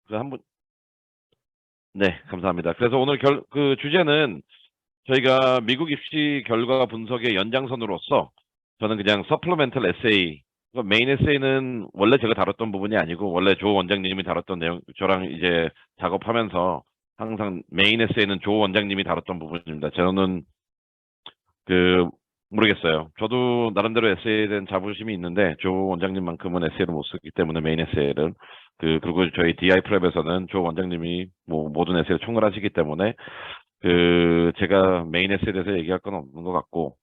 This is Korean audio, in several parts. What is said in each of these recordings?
그래서 네, 감사합니다. 그래서 오늘 그 주제는 저희가 미국 입시 결과 분석의 연장선으로서 저는 그냥 서플리멘털 에세이, 메인 에세이는 원래 제가 다뤘던 부분이 아니고 원래 조 원장님이 다뤘던 내용, 저랑 이제 작업하면서 항상 메인 에세이는 조 원장님이 다뤘던 부분입니다. 저는 그 모르겠어요. 저도 나름대로 에세이에 대한 자부심이 있는데 조 원장님만큼은 에세이를 못 쓰기 때문에 메인 에세이를 그리고 저희 DI 프랩에서는 조 원장님이 뭐 모든 에세이를 총괄하시기 때문에 제가 메인 에세이에 대해서 얘기할 건 없는 것 같고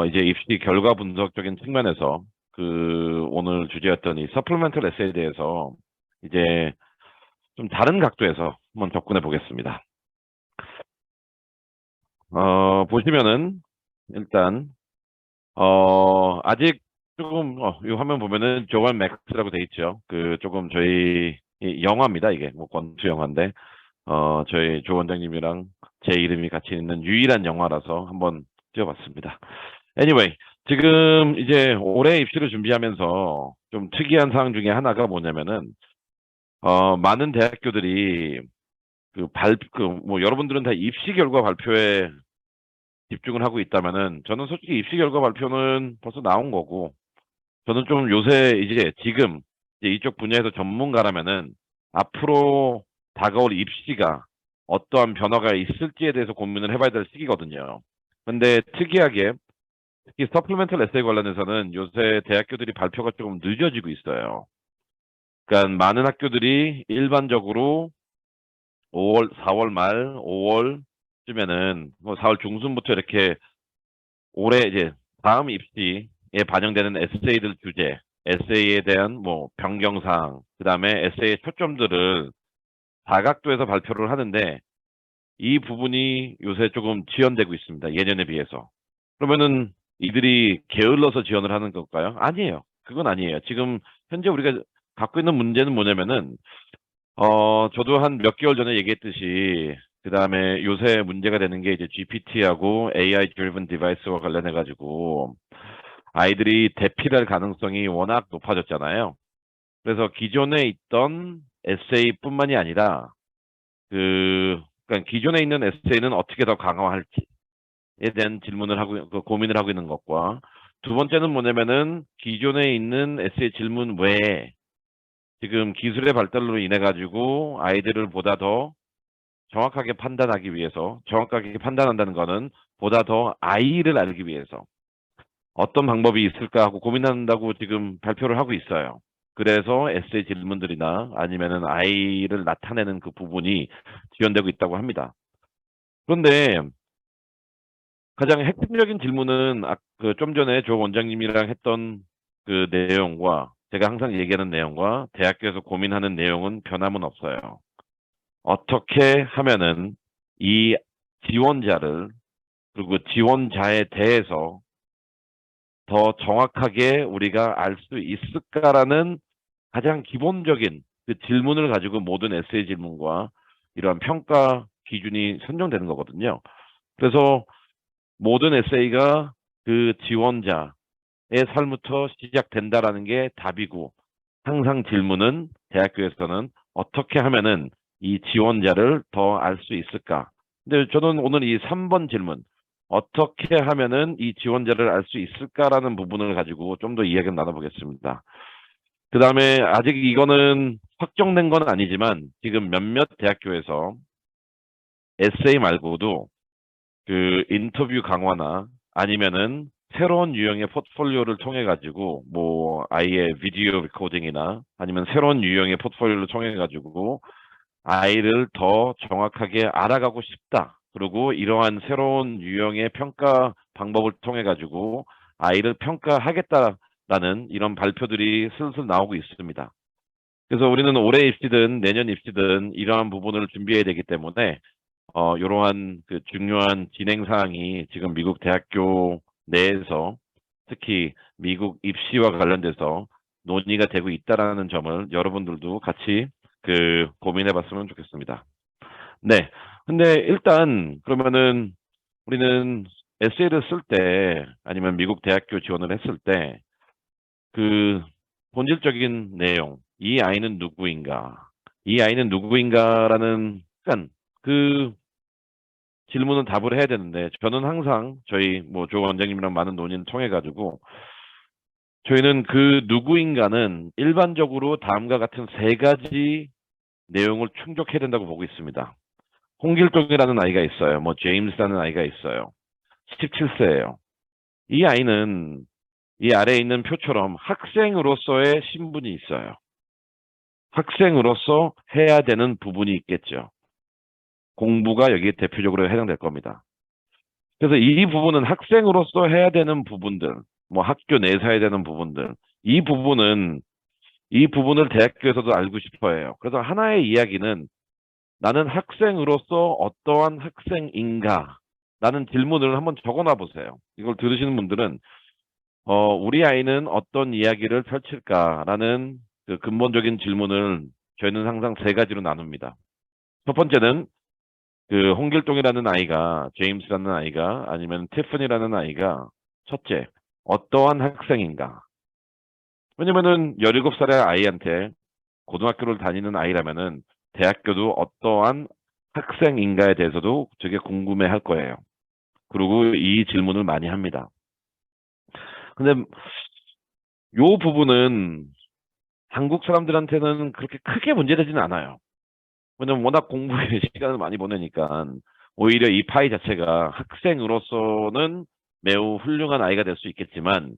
이제 입시 결과 분석적인 측면에서 오늘 주제였던 이 서플리멘털 에세이에 대해서 이제 좀 다른 각도에서 한번 접근해 보겠습니다. 보시면은 일단 아직 조금, 이 화면 보면은 조한 맥스라고 돼 있죠. 조금 저희 이 영화입니다. 이게 뭐 권투 영화인데, 저희 조 원장님이랑 제 이름이 같이 있는 유일한 영화라서 한번 찍어봤습니다. Anyway, 지금 이제 올해 입시를 준비하면서 좀 특이한 사항 중에 하나가 뭐냐면은, 많은 대학교들이 뭐 여러분들은 다 입시 결과 발표에 집중을 하고 있다면은 저는 솔직히 입시 결과 발표는 벌써 나온 거고 저는 좀 요새 이제 지금 이제 이쪽 분야에서 전문가라면은 앞으로 다가올 입시가 어떠한 변화가 있을지에 대해서 고민을 해봐야 될 시기거든요. 근데 특이하게 특히 서플리멘털 에세이 관련해서는 요새 대학교들이 발표가 조금 늦어지고 있어요. 그러니까 많은 학교들이 일반적으로 5월, 4월 말, 5월쯤에는 뭐 4월 중순부터 이렇게 올해 이제 다음 입시에 반영되는 에세이들 주제, 에세이에 대한 뭐 변경사항, 그다음에 에세이의 초점들을 다각도에서 발표를 하는데 이 부분이 요새 조금 지연되고 있습니다. 예년에 비해서. 그러면은 이들이 게을러서 지원을 하는 걸까요? 아니에요. 그건 아니에요. 지금 현재 우리가 갖고 있는 문제는 뭐냐면은 저도 한 몇 개월 전에 얘기했듯이, 그 다음에 요새 문제가 되는 게 이제 GPT하고 AI driven device와 관련해가지고 아이들이 대피할 가능성이 워낙 높아졌잖아요. 그래서 기존에 있던 에세이뿐만이 아니라 그러니까 기존에 있는 에세이는 어떻게 더 강화할지에 대한 질문을 하고 고민을 하고 있는 것과 두 번째는 뭐냐면은 기존에 있는 에세이 질문 외에 지금 기술의 발달로 인해 가지고 아이들을 보다 더 정확하게 판단하기 위해서, 정확하게 판단한다는 거는 보다 더 아이를 알기 위해서 어떤 방법이 있을까 하고 고민한다고 지금 발표를 하고 있어요. 그래서 에세이 질문들이나 아니면은 아이를 나타내는 그 부분이 지원되고 있다고 합니다. 그런데 가장 핵심적인 질문은 좀 전에 조 원장님이랑 했던 그 내용과 제가 항상 얘기하는 내용과 대학교에서 고민하는 내용은 변함은 없어요. 어떻게 하면은 이 지원자를 그리고 지원자에 대해서 더 정확하게 우리가 알 수 있을까라는 가장 기본적인 그 질문을 가지고 모든 에세이 질문과 이러한 평가 기준이 선정되는 거거든요. 그래서 모든 에세이가 그 지원자의 삶부터 시작된다라는 게 답이고 항상 질문은 대학교에서는 어떻게 하면은 이 지원자를 더 알 수 있을까? 근데 저는 오늘 이 3번 질문, 어떻게 하면은 이 지원자를 알 수 있을까라는 부분을 가지고 좀 더 이야기를 나눠보겠습니다. 그 다음에 아직 이거는 확정된 건 아니지만 지금 몇몇 대학교에서 에세이 말고도 그 인터뷰 강화나 아니면은 새로운 유형의 포트폴리오를 통해 가지고 뭐 아이의 비디오 리코딩이나 아니면 새로운 유형의 포트폴리오를 통해 가지고 아이를 더 정확하게 알아가고 싶다. 그리고 이러한 새로운 유형의 평가 방법을 통해 가지고 아이를 평가하겠다라는 이런 발표들이 슬슬 나오고 있습니다. 그래서 우리는 올해 입시든 내년 입시든 이러한 부분을 준비해야 되기 때문에 이러한 그 중요한 진행 사항이 지금 미국 대학교 내에서 특히 미국 입시와 관련돼서 논의가 되고 있다라는 점을 여러분들도 같이 고민해 봤으면 좋겠습니다. 네. 근데 일단 그러면은 우리는 에세이를 쓸 때 아니면 미국 대학교 지원을 했을 때 그 본질적인 내용, 이 아이는 누구인가? 이 아이는 누구인가라는 약간 그 질문은 답을 해야 되는데 저는 항상 저희 뭐 조 원장님이랑 많은 논의를 통해 가지고 저희는 그 누구인가는 일반적으로 다음과 같은 세 가지 내용을 충족해야 된다고 보고 있습니다. 홍길동이라는 아이가 있어요. 뭐 제임스라는 아이가 있어요. 17세예요. 이 아이는 이 아래에 있는 표처럼 학생으로서의 신분이 있어요. 학생으로서 해야 되는 부분이 있겠죠. 공부가 여기에 대표적으로 해당될 겁니다. 그래서 이 부분은 학생으로서 해야 되는 부분들, 뭐 학교 내에서 해야 되는 부분들, 이 부분은 이 부분을 대학교에서도 알고 싶어 해요. 그래서 하나의 이야기는 나는 학생으로서 어떠한 학생인가? 라는 질문을 한번 적어놔 보세요. 이걸 들으시는 분들은 우리 아이는 어떤 이야기를 펼칠까라는 그 근본적인 질문을 저희는 항상 세 가지로 나눕니다. 첫 번째는 그 홍길동이라는 아이가, 제임스라는 아이가, 아니면 티ffany라는 아이가 첫째, 어떠한 학생인가? 왜냐면은 17살의 아이한테 고등학교를 다니는 아이라면은 대학교도 어떠한 학생인가에 대해서도 되게 궁금해 할 거예요. 그리고 이 질문을 많이 합니다. 근데 요 부분은 한국 사람들한테는 그렇게 크게 문제되지는 않아요. 왜냐면 워낙 공부에 시간을 많이 보내니까 오히려 이 파이 자체가 학생으로서는 매우 훌륭한 아이가 될 수 있겠지만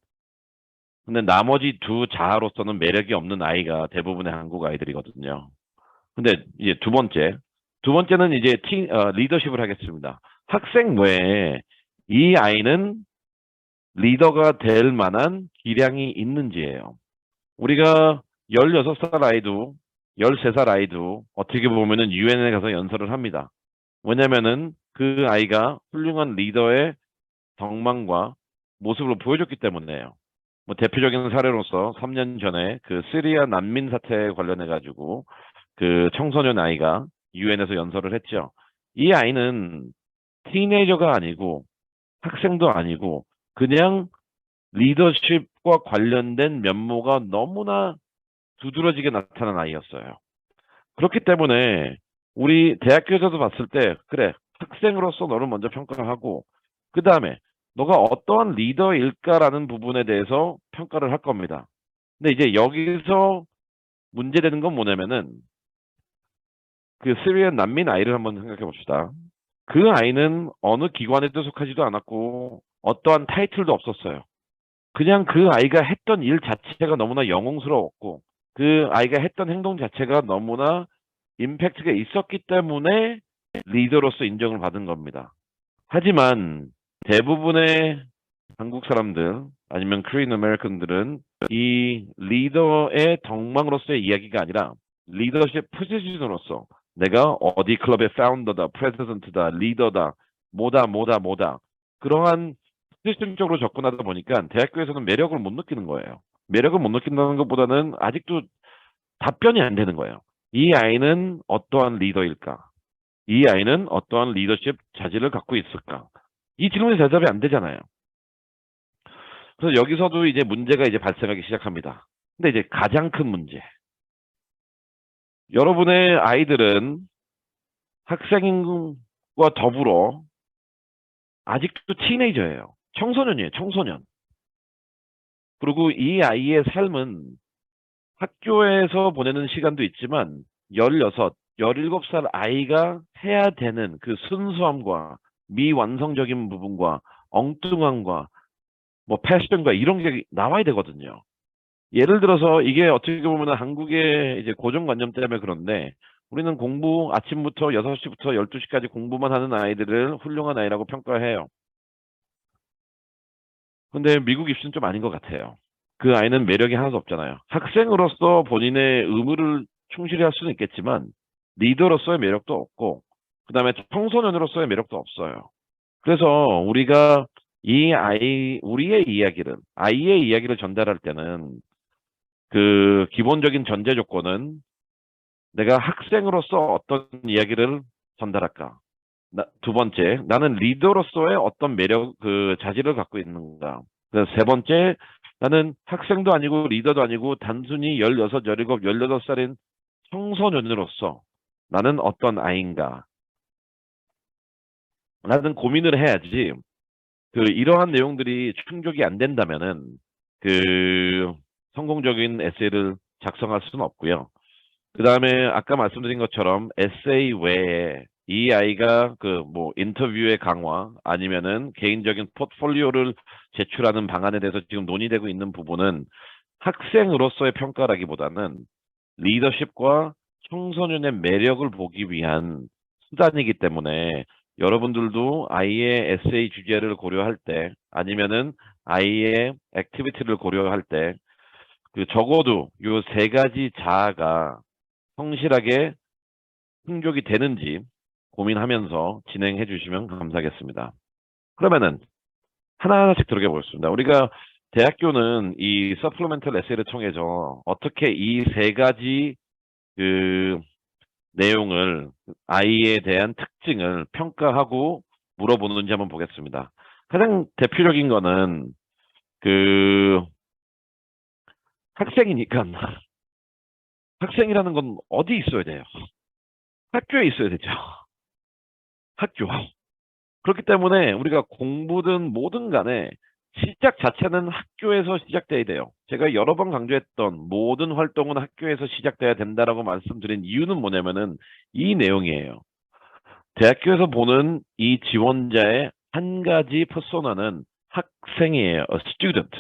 근데 나머지 두 자아로서는 매력이 없는 아이가 대부분의 한국 아이들이거든요. 근데 이제 두 번째는 이제 리더십을 하겠습니다. 학생 외에 이 아이는 리더가 될 만한 기량이 있는지예요. 우리가 16살 아이도 13살 아이도 어떻게 보면은 유엔에 가서 연설을 합니다. 왜냐면은 그 아이가 훌륭한 리더의 덕망과 모습을 보여줬기 때문에요. 뭐 대표적인 사례로서 3년 전에 그 시리아 난민 사태에 관련해 가지고 그 청소년 아이가 유엔에서 연설을 했죠. 이 아이는 티네이저가 아니고 학생도 아니고 그냥 리더십과 관련된 면모가 너무나 두드러지게 나타난 아이였어요. 그렇기 때문에 우리 대학교에서도 봤을 때 그래 학생으로서 너를 먼저 평가하고 그 다음에 너가 어떠한 리더일까라는 부분에 대해서 평가를 할 겁니다. 근데 이제 여기서 문제되는 건 뭐냐면은 그 시리안 난민 아이를 한번 생각해 봅시다. 그 아이는 어느 기관에도 속하지도 않았고 어떠한 타이틀도 없었어요. 그냥 그 아이가 했던 일 자체가 너무나 영웅스러웠고 그 아이가 했던 행동 자체가 너무나 임팩트가 있었기 때문에 리더로서 인정을 받은 겁니다. 하지만 대부분의 한국 사람들 아니면 코리안 아메리칸들은 이 리더의 덕망으로서의 이야기가 아니라 리더십 포지션으로서 내가 어디 클럽의 파운더다, 프레지던트다, 리더다, 뭐다 그러한 포지션적으로 접근하다 보니까 대학교에서는 매력을 못 느끼는 거예요. 매력을 못 느낀다는 것보다는 아직도 답변이 안 되는 거예요. 이 아이는 어떠한 리더일까? 이 아이는 어떠한 리더십 자질을 갖고 있을까? 이 질문에 대답이 안 되잖아요. 그래서 여기서도 이제 문제가 이제 발생하기 시작합니다. 근데 이제 가장 큰 문제. 여러분의 아이들은 학생과 더불어 아직도 티네이저예요. 청소년이에요, 청소년. 그리고 이 아이의 삶은 학교에서 보내는 시간도 있지만 16, 17살 아이가 해야 되는 그 순수함과 미완성적인 부분과 엉뚱함과 뭐 패션과 이런 게 나와야 되거든요. 예를 들어서 이게 어떻게 보면 한국의 이제 고정관념 때문에 그런데 우리는 공부 아침부터 6시부터 12시까지 공부만 하는 아이들을 훌륭한 아이라고 평가해요. 근데 미국 입시는 좀 아닌 것 같아요. 그 아이는 매력이 하나도 없잖아요. 학생으로서 본인의 의무를 충실히 할 수는 있겠지만 리더로서의 매력도 없고 그다음에 청소년으로서의 매력도 없어요. 그래서 우리가 우리의 이야기를 아이의 이야기를 전달할 때는 그 기본적인 전제 조건은 내가 학생으로서 어떤 이야기를 전달할까? 두 번째, 나는 리더로서의 어떤 매력, 그 자질을 갖고 있는가? 그래서 세 번째, 나는 학생도 아니고 리더도 아니고 단순히 16, 17, 18살인 청소년으로서 나는 어떤 아이인가? 라는 고민을 해야지 이러한 내용들이 충족이 안 된다면은 그 성공적인 에세이를 작성할 수는 없고요. 그 다음에 아까 말씀드린 것처럼 에세이 외에 이 아이가 뭐 인터뷰의 강화 아니면은 개인적인 포트폴리오를 제출하는 방안에 대해서 지금 논의되고 있는 부분은 학생으로서의 평가라기보다는 리더십과 청소년의 매력을 보기 위한 수단이기 때문에 여러분들도 아이의 에세이 주제를 고려할 때 아니면은 아이의 액티비티를 고려할 때 적어도 요 세 가지 자아가 성실하게 충족이 되는지 고민하면서 진행해 주시면 감사하겠습니다. 그러면은 하나하나씩 들어가 보겠습니다. 우리가 대학교는 이 서플리멘털 에세이를 통해서 어떻게 이 세 가지 그 내용을 아이에 대한 특징을 평가하고 물어보는지 한번 보겠습니다. 가장 대표적인 거는 그 학생이니까 학생이라는 건 어디 있어야 돼요? 학교에 있어야 되죠. 학교. 그렇기 때문에 우리가 공부든 뭐든 간에 시작 자체는 학교에서 시작돼야 돼요. 제가 여러 번 강조했던 모든 활동은 학교에서 시작돼야 된다라고 말씀드린 이유는 뭐냐면은 이 내용이에요. 대학교에서 보는 이 지원자의 한 가지 퍼소나는 학생이에요. A student.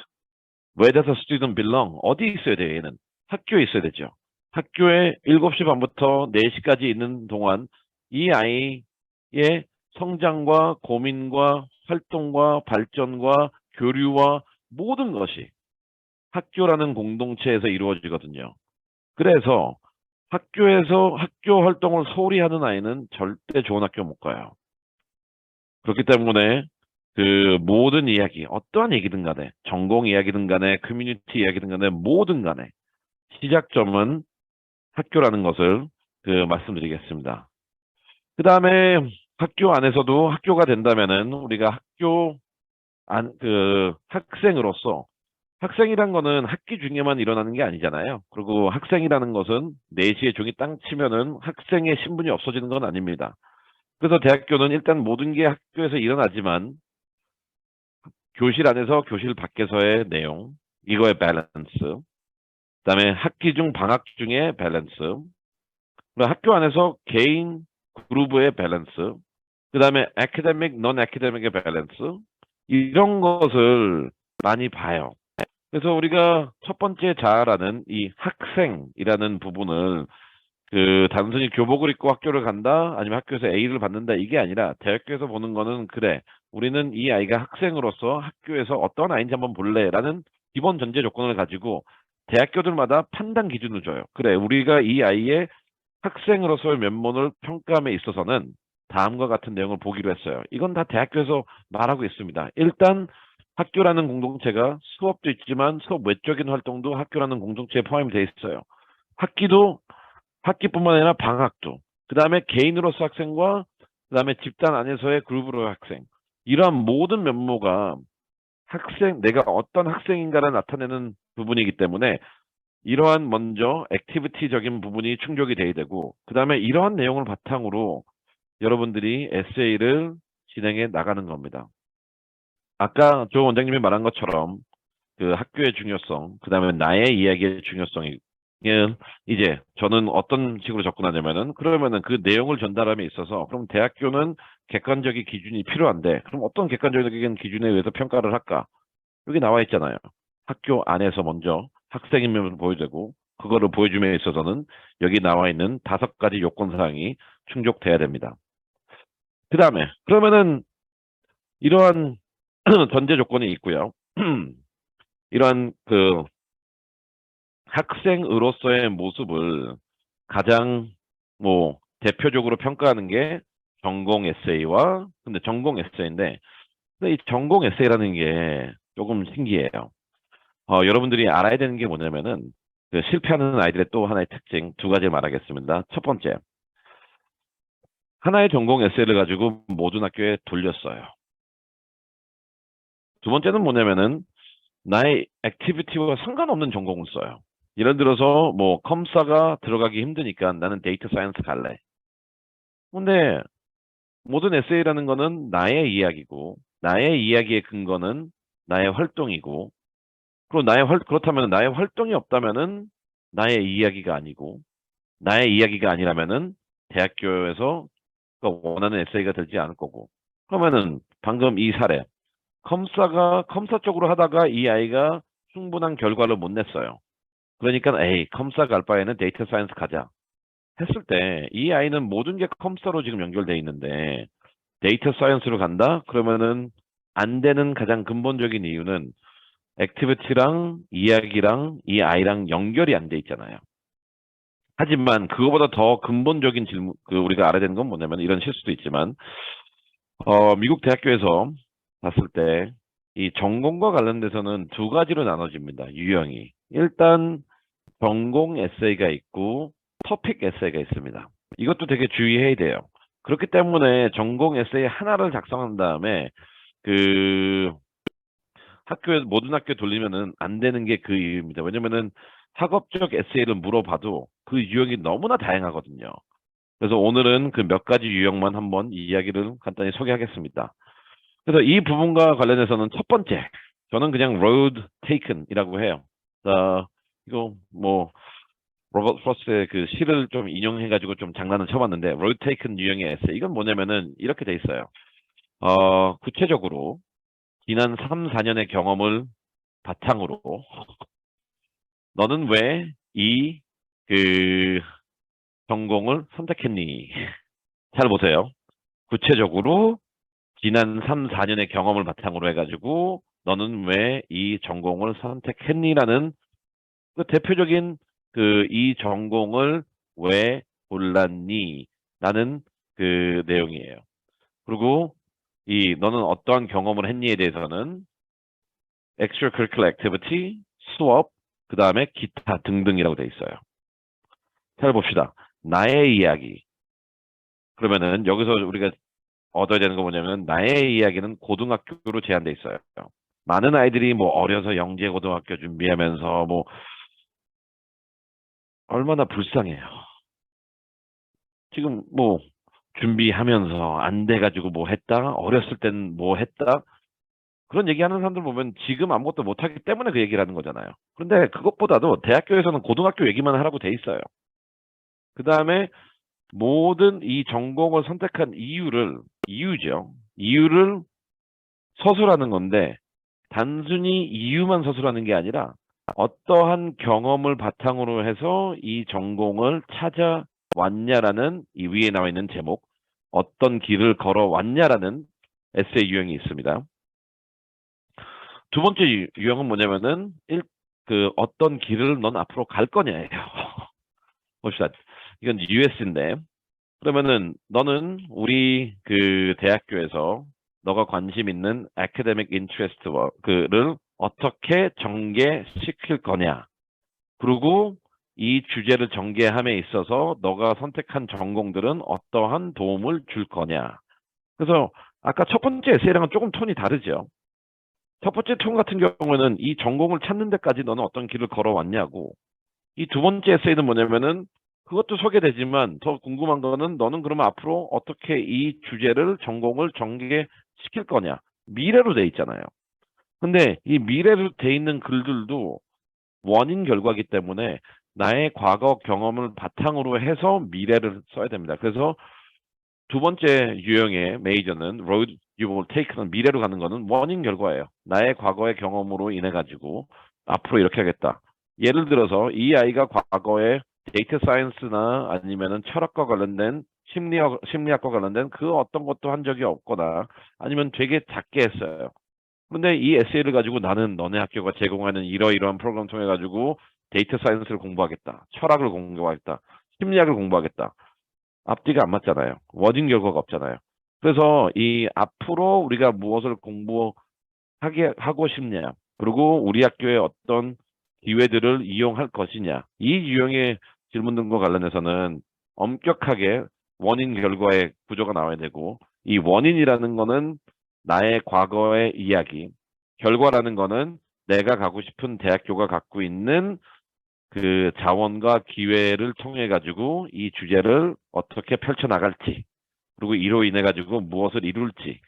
Where does a student belong? 어디 있어야 돼요, 얘는? 학교에 있어야 되죠. 학교에 7시 반부터 4시까지 있는 동안 이 아이의 성장과 고민과 활동과 발전과 교류와 모든 것이 학교라는 공동체에서 이루어지거든요. 그래서 학교에서 학교 활동을 소홀히 하는 아이는 절대 좋은 학교 못 가요. 그렇기 때문에 모든 이야기, 어떠한 얘기든 간에, 전공 이야기든 간에, 커뮤니티 이야기든 간에, 뭐든 간에, 시작점은 학교라는 것을 말씀드리겠습니다. 그 다음에 학교 안에서도 학교가 된다면은 우리가 학생으로서 학생이란 거는 학기 중에만 일어나는 게 아니잖아요. 그리고 학생이라는 것은 4시에 종이 땅 치면은 학생의 신분이 없어지는 건 아닙니다. 그래서 대학교는 일단 모든 게 학교에서 일어나지만 교실 안에서 교실 밖에서의 내용, 이거의 밸런스, 그다음에 학기 중 방학 중에 밸런스, 그리고 학교 안에서 개인 그룹의 밸런스, 그다음에 academic, non-academic의 밸런스 이런 것을 많이 봐요. 그래서 우리가 첫 번째 자아라는 이 학생이라는 부분을 단순히 교복을 입고 학교를 간다 아니면 학교에서 A를 받는다 이게 아니라 대학교에서 보는 거는 그래 우리는 이 아이가 학생으로서 학교에서 어떤 아이인지 한번 볼래라는 기본 전제 조건을 가지고 대학교들마다 판단 기준을 줘요. 그래 우리가 이 아이의 학생으로서의 면모를 평가함에 있어서는 다음과 같은 내용을 보기로 했어요. 이건 다 대학교에서 말하고 있습니다. 일단 학교라는 공동체가 수업도 있지만 수업 외적인 활동도 학교라는 공동체에 포함이 돼 있어요. 학기뿐만 아니라 방학도, 그 다음에 개인으로서 학생과 그 다음에 집단 안에서의 그룹으로의 학생, 이러한 모든 면모가 내가 어떤 학생인가를 나타내는 부분이기 때문에 이러한 먼저 액티비티적인 부분이 충족이 돼야 되고 그 다음에 이러한 내용을 바탕으로 여러분들이 에세이를 진행해 나가는 겁니다. 아까 조 원장님이 말한 것처럼 학교의 중요성, 그 다음에 나의 이야기의 중요성이 이제 저는 어떤 식으로 접근하냐면은 그러면은 그 내용을 전달함에 있어서 그럼 대학교는 객관적인 기준이 필요한데 그럼 어떤 객관적인 기준에 의해서 평가를 할까? 여기 나와 있잖아요. 학교 안에서 먼저 학생인 면을 보여주고 그거를 보여줌에 있어서는 여기 나와 있는 5가지 요건 사항이 충족돼야 됩니다. 그 다음에 그러면은 이러한 전제 조건이 있고요. 이러한 학생으로서의 모습을 가장 대표적으로 평가하는 게 전공 에세이와 근데 전공 에세이인데 근데 이 전공 에세이라는 게 조금 신기해요. 여러분들이 알아야 되는 게 뭐냐면은 실패하는 아이들의 또 하나의 특징 2가지를 말하겠습니다. 첫 번째, 하나의 전공 에세이를 가지고 모든 학교에 돌렸어요. 두 번째는 뭐냐면은 나의 액티비티와 상관없는 전공을 써요. 예를 들어서 뭐 컴사가 들어가기 힘드니까 나는 데이터 사이언스 갈래. 근데 모든 에세이라는 거는 나의 이야기고 나의 이야기의 근거는 나의 활동이고 그리고 그렇다면 나의 활동이 없다면은 나의 이야기가 아니고 나의 이야기가 아니라면은 대학교에서 원하는 에세이가 되지 않을 거고 그러면은 방금 이 사례 컴사 쪽으로 하다가 이 아이가 충분한 결과를 못 냈어요. 그러니까 에이 컴사 갈 바에는 데이터 사이언스 가자 했을 때 이 아이는 모든 게 컴사로 지금 연결돼 있는데 데이터 사이언스로 간다? 그러면은 안 되는 가장 근본적인 이유는 액티비티랑 이야기랑 이 아이랑 연결이 안 돼 있잖아요. 하지만 그거보다 더 근본적인 질문, 우리가 알아야 되는 건 뭐냐면 이런 실수도 있지만, 미국 대학교에서 봤을 때 이 전공과 관련돼서는 두 가지로 나눠집니다. 유형이. 일단 전공 에세이가 있고 토픽 에세이가 있습니다. 이것도 되게 주의해야 돼요. 그렇기 때문에 전공 에세이 하나를 작성한 다음에 그 모든 학교에 돌리면은 안 되는 게 그 이유입니다. 왜냐면은 학업적 에세이를 물어봐도 그 유형이 너무나 다양하거든요. 그래서 오늘은 그 몇 가지 유형만 한번 이야기를 간단히 소개하겠습니다. 그래서 이 부분과 관련해서는 첫 번째, 저는 그냥 road taken이라고 해요. 자, 이거 뭐 로버트 프로스트의 그 시를 좀 인용해가지고 좀 장난을 쳐봤는데 road taken 유형의 에세이 이건 뭐냐면은 이렇게 돼 있어요. 구체적으로 지난 3, 4년의 경험을 바탕으로 너는 왜 이 그 전공을 선택했니? 잘 보세요. 구체적으로 지난 3, 4년의 경험을 바탕으로 해가지고 너는 왜 이 전공을 선택했니라는 그 대표적인 이 전공을 왜 골랐니? 라는 그 내용이에요. 그리고 너는 어떠한 경험을 했니에 대해서는 extracurricular activity, 수업, 그 다음에 기타 등등이라고 돼 있어요. 잘 봅시다. 나의 이야기. 그러면은 여기서 우리가 얻어야 되는 거 뭐냐면 나의 이야기는 고등학교로 제한돼 있어요. 많은 아이들이 뭐 어려서 영재고등학교 준비하면서 뭐 얼마나 불쌍해요. 지금 뭐 준비하면서 안 돼가지고 뭐 했다? 어렸을 땐 뭐 했다? 그런 얘기하는 사람들 보면 지금 아무것도 못하기 때문에 그 얘기를 하는 거잖아요. 그런데 그것보다도 대학교에서는 고등학교 얘기만 하라고 돼 있어요. 그 다음에 모든 이 전공을 선택한 이유죠. 이유를 서술하는 건데 단순히 이유만 서술하는 게 아니라 어떠한 경험을 바탕으로 해서 이 전공을 찾아왔냐라는 이 위에 나와 있는 제목, 어떤 길을 걸어왔냐라는 에세이 유형이 있습니다. 두 번째 유형은 뭐냐면은 어떤 길을 넌 앞으로 갈 거냐예요. 봅시다. 이건 US인데 그러면은 너는 우리 그 대학교에서 너가 관심 있는 academic interest와 그를 어떻게 전개시킬 거냐. 그리고 이 주제를 전개함에 있어서 너가 선택한 전공들은 어떠한 도움을 줄 거냐. 그래서 아까 첫 번째 에세이랑은 조금 톤이 다르죠. 첫 번째 톤 같은 경우에는 이 전공을 찾는 데까지 너는 어떤 길을 걸어왔냐고. 이 두 번째 에세이는 뭐냐면은 그것도 소개되지만 더 궁금한 거는 너는 그러면 앞으로 어떻게 이 주제를 전공을 전개시킬 거냐. 미래로 돼 있잖아요. 근데 이 미래로 돼 있는 글들도 원인 결과이기 때문에 나의 과거 경험을 바탕으로 해서 미래를 써야 됩니다. 그래서 두 번째 유형의 메이저는 road you will take는 미래로 가는 거는 원인 결과예요. 나의 과거의 경험으로 인해 가지고 앞으로 이렇게 하겠다. 예를 들어서 이 아이가 과거에 데이터 사이언스나 아니면은 철학과 관련된 심리학과 관련된 그 어떤 것도 한 적이 없거나 아니면 되게 작게 했어요. 그런데 이 에세이를 가지고 나는 너네 학교가 제공하는 이러이러한 프로그램 통해 가지고 데이터 사이언스를 공부하겠다. 철학을 공부하겠다. 심리학을 공부하겠다. 앞뒤가 안 맞잖아요. 원인 결과가 없잖아요. 그래서 이 앞으로 우리가 무엇을 공부하게 하고 싶냐. 그리고 우리 학교의 어떤 기회들을 이용할 것이냐. 이 유형의 질문들과 관련해서는 엄격하게 원인 결과의 구조가 나와야 되고 이 원인이라는 거는 나의 과거의 이야기. 결과라는 거는 내가 가고 싶은 대학교가 갖고 있는 그 자원과 기회를 통해 가지고 이 주제를 어떻게 펼쳐나갈지, 그리고 이로 인해 가지고 무엇을 이룰지,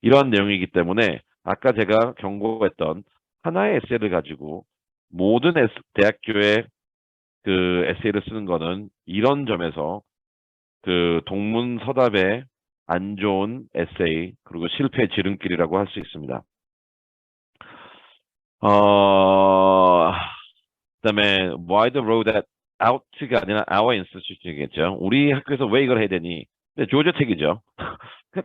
이러한 내용이기 때문에 아까 제가 경고했던 하나의 에세이를 가지고 모든 대학교의 그 에세이를 쓰는 거는 이런 점에서 그 동문서답의 안 좋은 에세이, 그리고 실패의 지름길이라고 할 수 있습니다. 그다음에 why the road that out가 아니라 our institution이겠죠. 우리 학교에서 왜 이걸 해야 되니? 근데 조조 책이죠.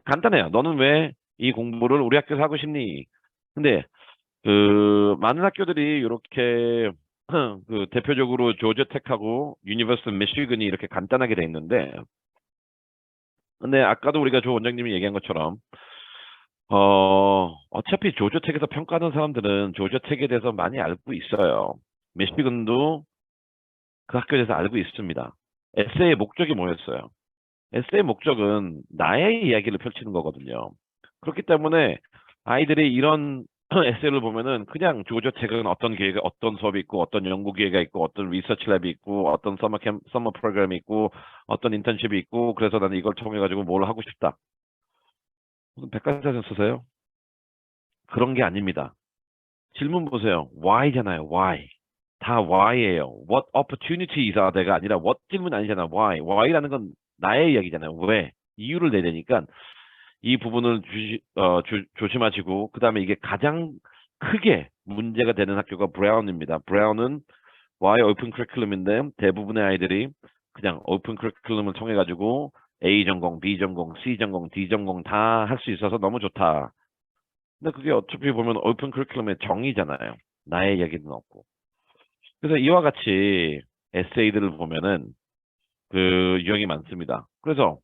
간단해요. 너는 왜 이 공부를 우리 학교에서 하고 싶니? 근데 그 많은 학교들이 이렇게 그 대표적으로 조지아텍하고 유니버시티 미시건이 이렇게 간단하게 돼 있는데, 근데 아까도 우리가 조 원장님이 얘기한 것처럼 어차피 조지아텍에서 평가하는 사람들은 조지아텍에 대해서 많이 알고 있어요. 미시건도 그 학교에 대해서 알고 있습니다. 에세이의 목적이 뭐였어요? 에세이의 목적은 나의 이야기를 펼치는 거거든요. 그렇기 때문에 아이들이 이런 에세이를 보면은 그냥 조지아텍은 어떤 기회가, 어떤 수업이 있고, 어떤 연구 기회가 있고, 어떤 리서치 랩이 있고, 어떤 서머 프로그램이 있고, 어떤 인턴십이 있고, 그래서 나는 이걸 통해 가지고 뭘 하고 싶다. 무슨 백과사전 쓰세요? 그런 게 아닙니다. 질문 보세요. Why잖아요. Why. 다 Why예요. What opportunities are there가 아니라 what 질문 아니잖아. Why. Why라는 건 나의 이야기잖아요. 왜? 이유를 내야 되니까 이 부분을 조심하시고, 그 다음에 이게 가장 크게 문제가 되는 학교가 브라운입니다. 브라운은 Y 오픈 커리큘럼인데 대부분의 아이들이 그냥 오픈 커리큘럼을 통해 가지고 A 전공, B 전공, C 전공, D 전공 다 할 수 있어서 너무 좋다. 근데 그게 어차피 보면 오픈 커리큘럼의 정의잖아요. 나의 이야기는 없고. 그래서 이와 같이 에세이들을 보면은 그 유형이 많습니다. 그래서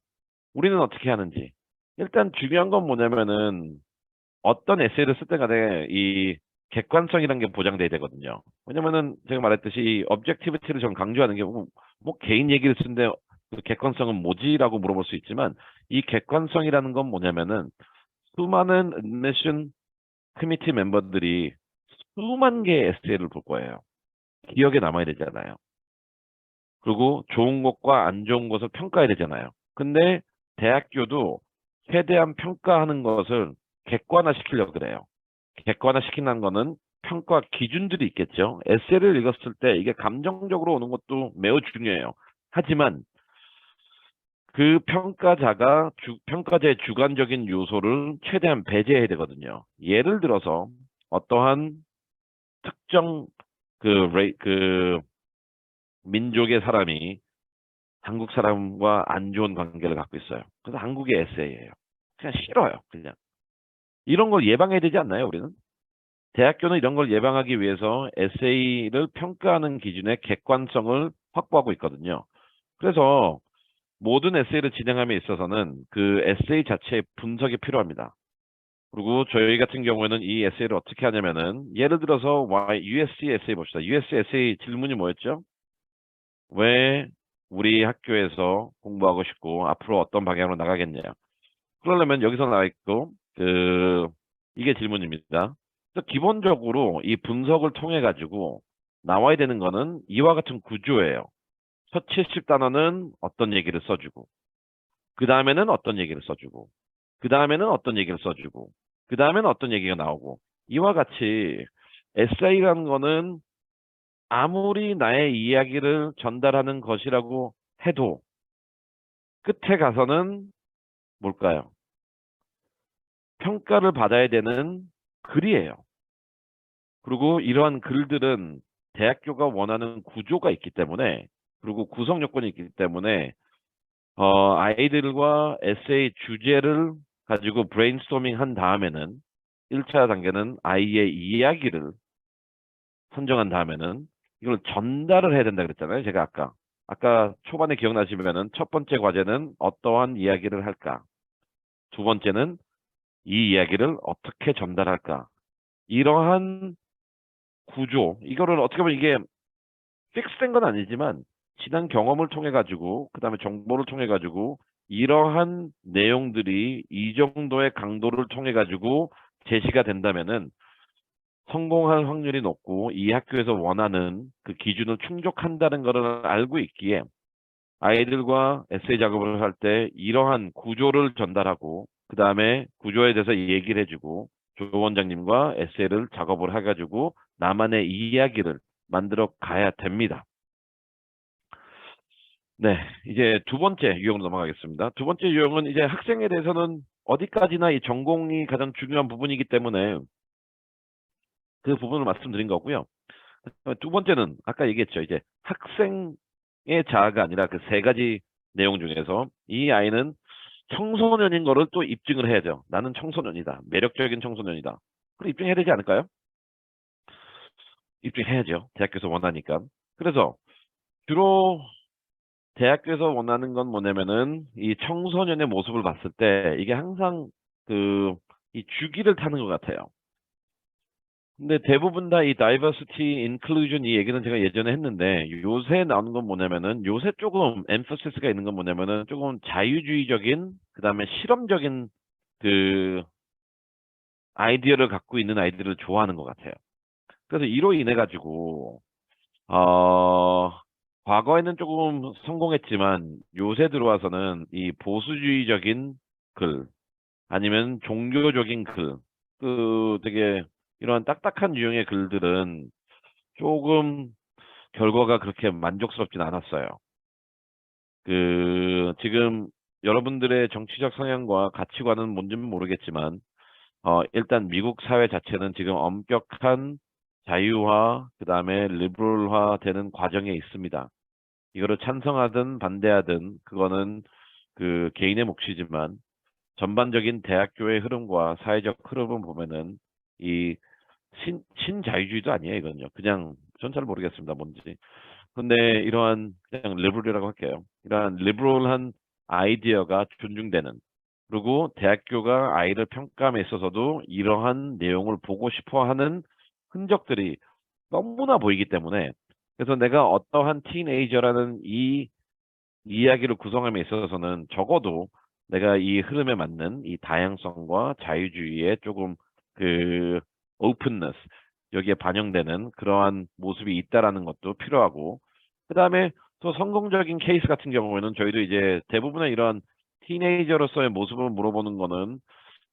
우리는 어떻게 하는지. 일단 중요한 건 뭐냐면은 어떤 에세이를 쓸 때 간에 이 객관성이라는 게 보장돼야 되거든요. 왜냐면은 제가 말했듯이 objectivity를 전 강조하는 게 뭐 개인 얘기를 쓰는데 그 객관성은 뭐지라고 물어볼 수 있지만, 이 객관성이라는 건 뭐냐면은 수많은 admission 커미티 멤버들이 수만 개의 에세이를 볼 거예요. 기억에 남아야 되잖아요. 그리고 좋은 것과 안 좋은 것을 평가해야 되잖아요. 근데 대학교도 최대한 평가하는 것을 객관화시키려고 그래요. 객관화시킨다는 거는 평가 기준들이 있겠죠. 에세이를 읽었을 때 이게 감정적으로 오는 것도 매우 중요해요. 하지만 그 평가자의 주관적인 요소를 최대한 배제해야 되거든요. 예를 들어서 어떠한 특정 그 민족의 사람이 한국 사람과 안 좋은 관계를 갖고 있어요. 그래서 한국의 에세이예요. 그냥 싫어요. 그냥. 이런 걸 예방해야 되지 않나요, 우리는? 대학교는 이런 걸 예방하기 위해서 에세이를 평가하는 기준의 객관성을 확보하고 있거든요. 그래서 모든 에세이를 진행함에 있어서는 그 에세이 자체의 분석이 필요합니다. 그리고 저희 같은 경우에는 이 에세이를 어떻게 하냐면은, 예를 들어서 USC 에세이 봅시다. USC 에세이 질문이 뭐였죠? 왜 우리 학교에서 공부하고 싶고 앞으로 어떤 방향으로 나가겠냐. 그러려면 여기서 나와 있고 이게 질문입니다. 그래서 기본적으로 이 분석을 통해 가지고 나와야 되는 거는 이와 같은 구조예요. 첫 70단어는 어떤 얘기를 써주고, 그 다음에는 어떤 얘기를 써주고, 그 다음에는 어떤 얘기를 써주고, 그 다음에는 어떤 얘기가 나오고, 이와 같이 에세이라는 거는 아무리 나의 이야기를 전달하는 것이라고 해도 끝에 가서는 뭘까요? 평가를 받아야 되는 글이에요. 그리고 이러한 글들은 대학교가 원하는 구조가 있기 때문에, 그리고 구성 요건이 있기 때문에 아이들과 에세이 주제를 가지고 브레인스토밍 한 다음에는 1차 단계는 아이의 이야기를 선정한 다음에는 이걸 전달을 해야 된다 그랬잖아요. 제가 아까 초반에 기억나시면은 첫 번째 과제는 어떠한 이야기를 할까? 두 번째는 이 이야기를 어떻게 전달할까? 이러한 구조, 이거를 어떻게 보면 이게 픽스된 건 아니지만 지난 경험을 통해 가지고, 그다음에 정보를 통해 가지고 이러한 내용들이 이 정도의 강도를 통해 가지고 제시가 된다면은 성공할 확률이 높고 이 학교에서 원하는 그 기준을 충족한다는 것을 알고 있기에 아이들과 에세이 작업을 할 때 이러한 구조를 전달하고 그 다음에 구조에 대해서 얘기를 해주고 조 원장님과 에세이를 작업을 해가지고 나만의 이야기를 만들어 가야 됩니다. 네, 이제 두 번째 유형으로 넘어가겠습니다. 두 번째 유형은 이제 학생에 대해서는 어디까지나 이 전공이 가장 중요한 부분이기 때문에 그 부분을 말씀드린 거고요. 두 번째는 아까 얘기했죠. 이제 학생의 자아가 아니라 그 세 가지 내용 중에서 이 아이는 청소년인 거를 또 입증을 해야죠. 나는 청소년이다. 매력적인 청소년이다. 그럼 입증해야 되지 않을까요? 입증해야죠. 대학교에서 원하니까. 그래서 주로 대학교에서 원하는 건 뭐냐면은 이 청소년의 모습을 봤을 때 이게 항상 그 이 주기를 타는 것 같아요. 근데 대부분 다 이 diversity, inclusion 이 얘기는 제가 예전에 했는데 요새 나오는 건 뭐냐면은 요새 조금 emphasis 있는 건 뭐냐면은 조금 자유주의적인 그다음에 실험적인 그 아이디어를 갖고 있는 아이들을 좋아하는 것 같아요. 그래서 이로 인해 가지고 어 과거에는 조금 성공했지만 요새 들어와서는 이 보수주의적인 글 아니면 종교적인 글, 그 되게 이런 딱딱한 유형의 글들은 조금 결과가 그렇게 만족스럽진 않았어요. 그 지금 여러분들의 정치적 성향과 가치관은 뭔지는 모르겠지만 일단 미국 사회 자체는 지금 엄격한 자유화, 그다음에 리버럴화 되는 과정에 있습니다. 이거를 찬성하든 반대하든 그거는 그 개인의 몫이지만 전반적인 대학교의 흐름과 사회적 흐름을 보면은 이 신자유주의도 아니에요, 이건요. 그냥 전 잘 모르겠습니다, 뭔지. 근데 이러한 그냥 리버럴이라고 할게요. 이러한 리버럴한 아이디어가 존중되는 그리고 대학교가 아이를 평가함에 있어서도 이러한 내용을 보고 싶어 하는 흔적들이 너무나 보이기 때문에 그래서 내가 어떠한 티네이저라는 이 이야기를 구성함에 있어서는 적어도 내가 이 흐름에 맞는 이 다양성과 자유주의의 조금 그 오픈너스 여기에 반영되는 그러한 모습이 있다라는 것도 필요하고 그다음에 또 성공적인 케이스 같은 경우에는 저희도 이제 대부분의 이런 티네이저로서의 모습을 물어보는 거는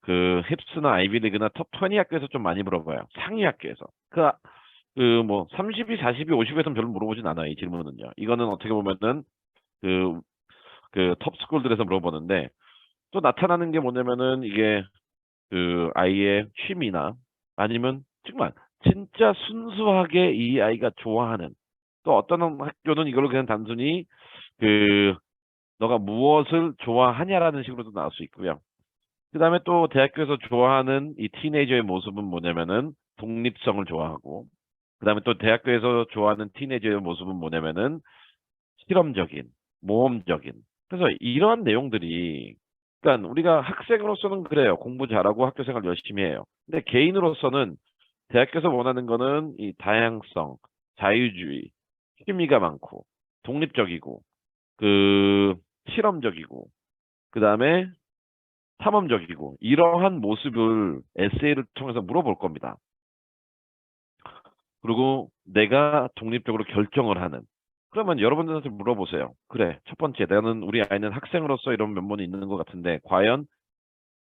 그 힙스나 아이비리그나 톱 20 학교에서 좀 많이 물어봐요. 상위 학교에서. 그 뭐 30이, 40이, 50에서는 별로 물어보진 않아요. 이 질문은요. 이거는 어떻게 보면은 그 그 톱스쿨들에서 물어보는데 또 나타나는 게 뭐냐면은 이게 그 아이의 취미나 아니면 정말 진짜 순수하게 이 아이가 좋아하는 또 어떤 학교는 이걸 그냥 단순히 그 너가 무엇을 좋아하냐라는 식으로도 나올 수 있고요. 그다음에 또 대학교에서 좋아하는 이 티네이저의 모습은 뭐냐면은 독립성을 좋아하고 그다음에 또 대학교에서 좋아하는 티네이저의 모습은 뭐냐면은 실험적인, 모험적인. 그래서 이러한 내용들이, 그러니까 우리가 학생으로서는 그래요. 공부 잘하고 학교 생활 열심히 해요. 근데 개인으로서는 대학교에서 원하는 거는 이 다양성, 자유주의, 취미가 많고, 독립적이고, 그 실험적이고, 그 다음에 탐험적이고, 이러한 모습을 에세이를 통해서 물어볼 겁니다. 그리고 내가 독립적으로 결정을 하는. 그러면 여러분들한테 물어보세요. 그래, 첫 번째, 나는 우리 아이는 학생으로서 이런 면모는 있는 것 같은데, 과연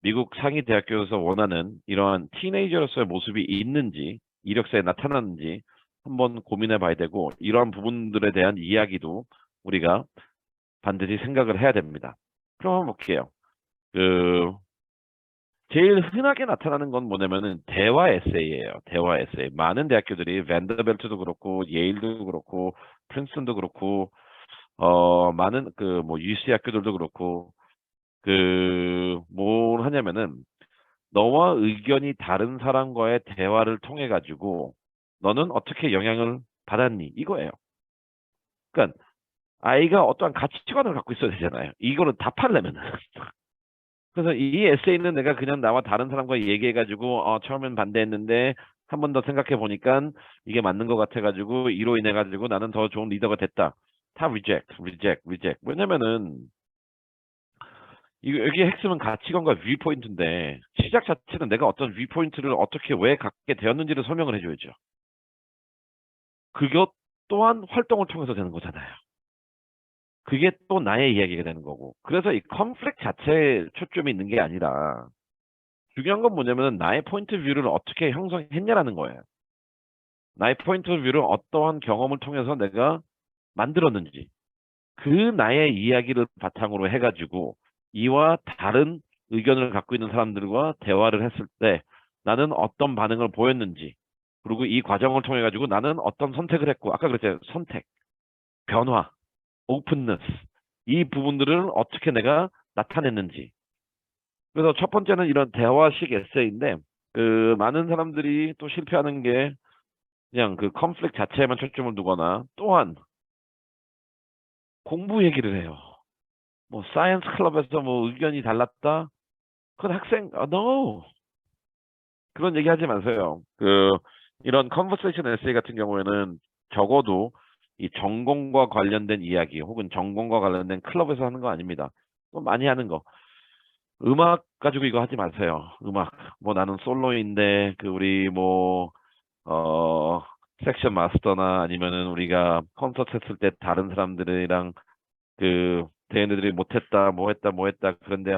미국 상위 대학교에서 원하는 이러한 티네이저로서의 모습이 있는지, 이력서에 나타나는지 한번 고민해 봐야 되고, 이러한 부분들에 대한 이야기도 우리가 반드시 생각을 해야 됩니다. 그럼 한번 볼게요. 그, 제일 흔하게 나타나는 건 뭐냐면은 대화 에세이예요. 대화 에세이. 많은 대학교들이 밴더벨트도 그렇고 예일도 그렇고 프린스턴도 그렇고 많은 그 뭐 UC 학교들도 그렇고 그 뭘 하냐면은 너와 의견이 다른 사람과의 대화를 통해 가지고 너는 어떻게 영향을 받았니? 이거예요. 그러니까 아이가 어떠한 가치관을 갖고 있어야 되잖아요. 이거를 답하려면은. 그래서 이 에세이는 내가 그냥 나와 다른 사람과 얘기해가지고 처음엔 반대했는데 한 번 더 생각해 보니까 이게 맞는 것 같아가지고 이로 인해 가지고 나는 더 좋은 리더가 됐다. 다 reject, reject, reject. 왜냐면은 여기 핵심은 가치관과 뷰포인트인데 시작 자체는 내가 어떤 뷰포인트를 어떻게 왜 갖게 되었는지를 설명을 해줘야죠. 그것 또한 활동을 통해서 되는 거잖아요. 그게 또 나의 이야기가 되는 거고. 그래서 이 컨플릭 자체에 초점이 있는 게 아니라 중요한 건 뭐냐면 나의 포인트 뷰를 어떻게 형성했냐라는 거예요. 나의 포인트 뷰를 어떠한 경험을 통해서 내가 만들었는지 그 나의 이야기를 바탕으로 해가지고 이와 다른 의견을 갖고 있는 사람들과 대화를 했을 때 나는 어떤 반응을 보였는지 그리고 이 과정을 통해 가지고 나는 어떤 선택을 했고 아까 그랬잖아요. 선택, 변화, 오픈너스 이 부분들을 어떻게 내가 나타냈는지. 그래서 첫 번째는 이런 대화식 에세이인데 그 많은 사람들이 또 실패하는 게 그냥 그 컨플릭 자체에만 초점을 두거나 또한 공부 얘기를 해요. 뭐 사이언스 클럽에서 뭐 의견이 달랐다? 그건 학생 no 그런 얘기 하지 마세요. 그 이런 컨버세이션 에세이 같은 경우에는 적어도 이 전공과 관련된 이야기 혹은 전공과 관련된 클럽에서 하는 거 아닙니다. 또 많이 하는 거. 음악 가지고 이거 하지 마세요. 음악. 뭐 나는 솔로인데 그 우리 뭐 어 섹션 마스터나 아니면은 우리가 콘서트 했을 때 다른 사람들이랑 그 대인들이 못했다 뭐 했다 그런데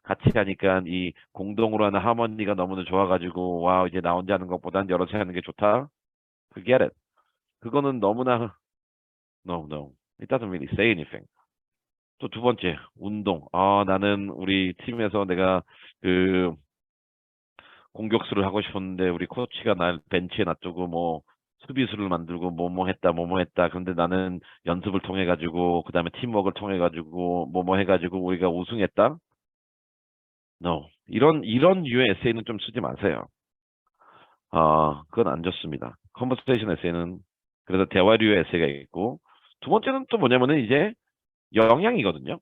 같이 하니까 이 공동으로 하는 하모니가 너무나 좋아가지고 와 이제 나 혼자 하는 것보단 여럿이 하는 게 좋다. Forget it. 그거는 너무나 no it doesn't really say anything. 또 두 번째 운동. 나는 우리 팀에서 내가 그 공격수를 하고 싶었는데 우리 코치가 날 벤치에 놔두고 뭐 수비수를 만들고 뭐뭐 했다. 그런데 나는 연습을 통해 가지고 그다음에 팀워크를 통해 가지고 뭐뭐 해 가지고 우리가 우승했다. No. 이런 유의 에세이는 좀 쓰지 마세요. 그건 안 좋습니다. 컨버세이션 에세이는 그래서 대화류의 에세이가 있고 두 번째는 또 뭐냐면은 이제 영향이거든요.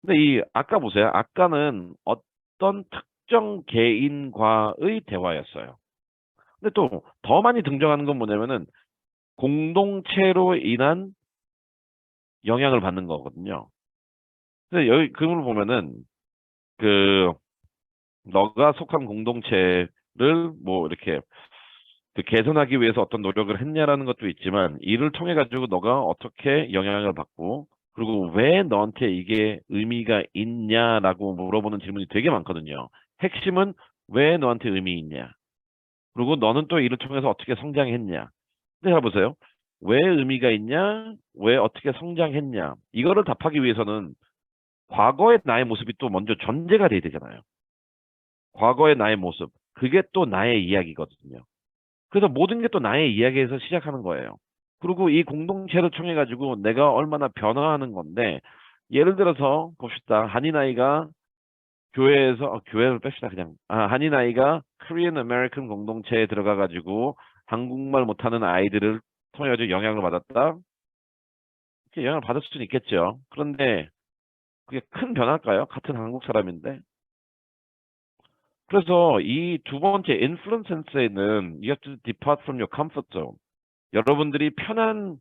근데 이 아까 보세요. 아까는 어떤 특정 개인과의 대화였어요. 근데 또 더 많이 등장하는 건 뭐냐면은 공동체로 인한 영향을 받는 거거든요. 근데 여기 그걸 보면은 그 너가 속한 공동체를 뭐 이렇게 그 개선하기 위해서 어떤 노력을 했냐라는 것도 있지만 이를 통해 가지고 너가 어떻게 영향을 받고 그리고 왜 너한테 이게 의미가 있냐라고 물어보는 질문이 되게 많거든요. 핵심은 왜 너한테 의미 있냐? 그리고 너는 또 이를 통해서 어떻게 성장했냐? 근데 해보세요. 왜 의미가 있냐? 왜 어떻게 성장했냐? 이거를 답하기 위해서는 과거의 나의 모습이 또 먼저 전제가 돼야 되잖아요. 과거의 나의 모습. 그게 또 나의 이야기거든요. 그래서 모든 게 또 나의 이야기에서 시작하는 거예요. 그리고 이 공동체를 통해 가지고 내가 얼마나 변화하는 건데 예를 들어서 봅시다. 한인 아이가 교회에서 교회를 뺍시다 그냥. 한인 아이가 코리안 아메리칸 공동체에 들어가 가지고 한국말 못하는 아이들을 통해 가지고 영향을 받았다. 이렇게 영향을 받을 수는 있겠죠. 그런데 그게 큰 변화일까요? 같은 한국 사람인데. 그래서 이 두 번째 influence sense에는 you have to depart from your comfort zone. 여러분들이 편한